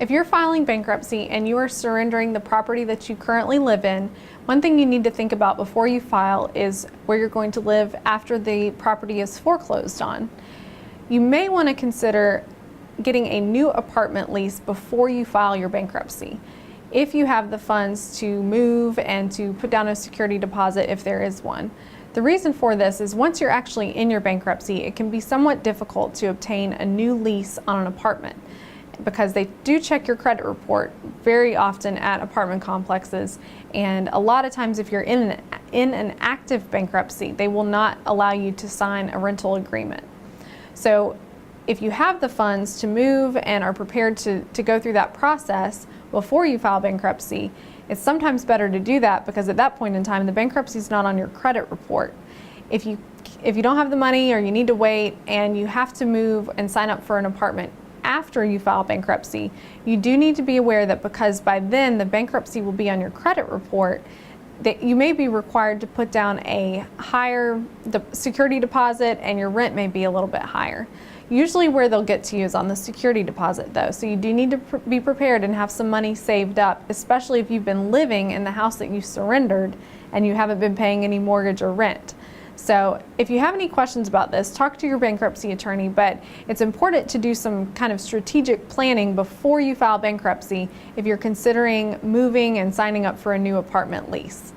If you're filing bankruptcy and you are surrendering the property that you currently live in, one thing you need to think about before you file is where you're going to live after the property is foreclosed on. You may want to consider getting a new apartment lease before you file your bankruptcy, if you have the funds to move and to put down a security deposit if there is one. The reason for this is once you're actually in your bankruptcy, it can be somewhat difficult to obtain a new lease on an apartment, because they do check your credit report very often at apartment complexes, and a lot of times if you're in an active bankruptcy, they will not allow you to sign a rental agreement. So if you have the funds to move and are prepared to go through that process before you file bankruptcy, it's sometimes better to do that, because at that point in time the bankruptcy is not on your credit report. If you don't have the money, or you need to wait and you have to move and sign up for an apartment after you file bankruptcy, you do need to be aware that because by then the bankruptcy will be on your credit report, that you may be required to put down a higher security deposit, and your rent may be a little bit higher. Usually where they'll get to you is on the security deposit though, so you do need to be prepared and have some money saved up, especially if you've been living in the house that you surrendered and you haven't been paying any mortgage or rent. So if you have any questions about this, talk to your bankruptcy attorney, but it's important to do some kind of strategic planning before you file bankruptcy if you're considering moving and signing up for a new apartment lease.